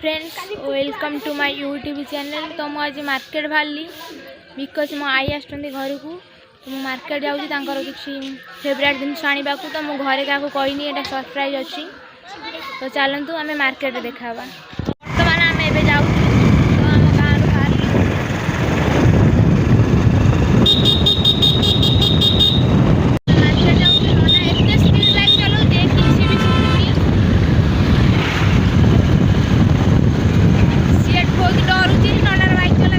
Friends welcome to my YouTube channel. तो मुझे आज मार्केट बाहरी बिकज मो आई आस घर को तो मार्केट जाऊँगी किसी फेवरेट जिन आने को। तो मो घरे क्या कहनी यहाँ सरप्राइज अच्छी। तो चलतु आम मार्केट देखा बर्तमान आम ए जाऊँ तो आम गाँव बाहर मार्केट जाऊँ ना एत स्पीड बाइक चलो किसी भी सीट बहुत डरुची ननार बाइक चला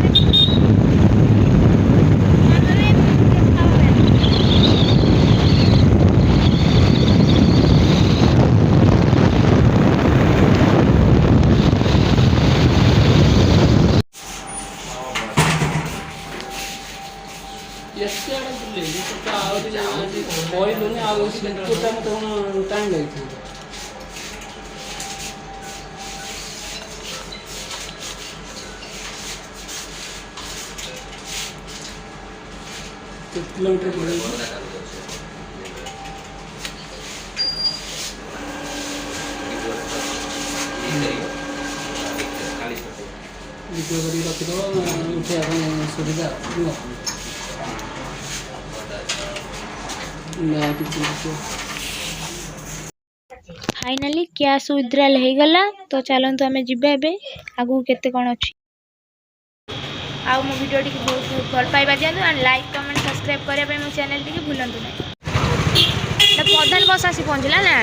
टाइम लगे किलोमीटर रखिद सुविधा फाइनाली कैश विथड्रॉल हो गला। तो चलतु आम जी आगू केते कौन अच्छी आउ मो वीडियो टी बहुत बहुत भल पाइबा दिखाँ एंड लाइक कमेंट सब्सक्राइब करने मो चैनल टी भूलु ना। प्रधान बस आसी पहुँचला ना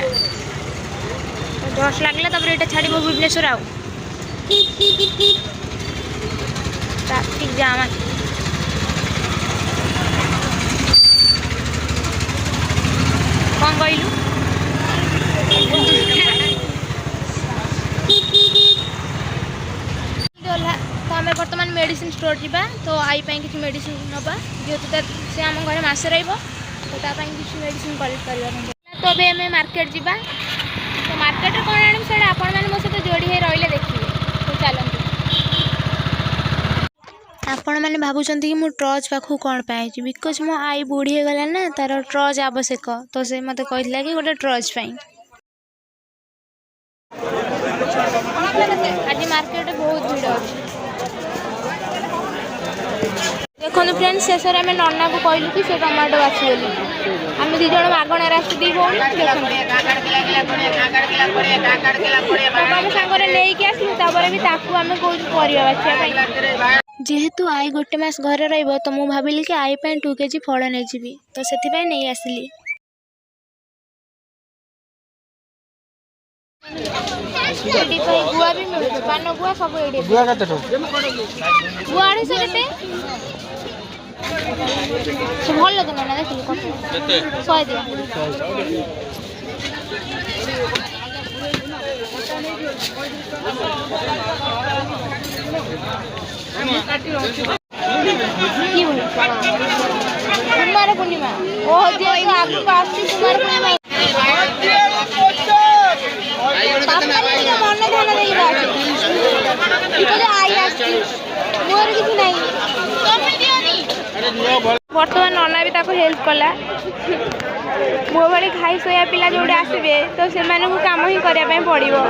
जस्ट लगला ये छाड़ भुवनेश्वर आउ ट्राफिक जाम कौन कहलु तो आम बर्तमान मेडिसिन स्टोर जावा। तो आई किसी मेडिसिन नवा जेहेतु से आम घर मसे किसी मेडिसिन कलेक्ट करवा। तो अभी आम मार्केट जावा। तो मार्केट में कौन आने से आपण मैंने मो सहित जोड़ी हो रही देखिए। तो चलते आपण मैंने भावुंट कि मुझे ट्रच पाखु कौन पाई बिकज मो आई बुढ़ी हो गला ना तार ट्रच आवश्यक। तो से मत कहला कि गोटे ट्रच पाई आज मार्केट बहुत भीड़ अच्छी। देखो फ्रेंड्स शेष आम नना को कहलु कि से टमाटो बाछी बोली आम दीज मगणार आस दी भौणी आम सांगे नहीं आसलु भी आम कौन परिवा बाछिया। जेहेतु आई गोटे मास घरे रही तो मुझे भाविली कि आई 2 kg फल नहीं जी तो से नहीं आसली। गुआ भी मिलूँ पान गुआ सब गुआ के गुआ 250 भल लगे ना देखिए 100 दिया कुमार पूर्णिमा आगे कुमार पूर्णिमा मन ध्यान आई मोर किसी नहीं बर्तमान नना भी हेल्प कला मो भाई खाई सोया पिला जोड़े आसबे तो से कम ही करने पड़ो।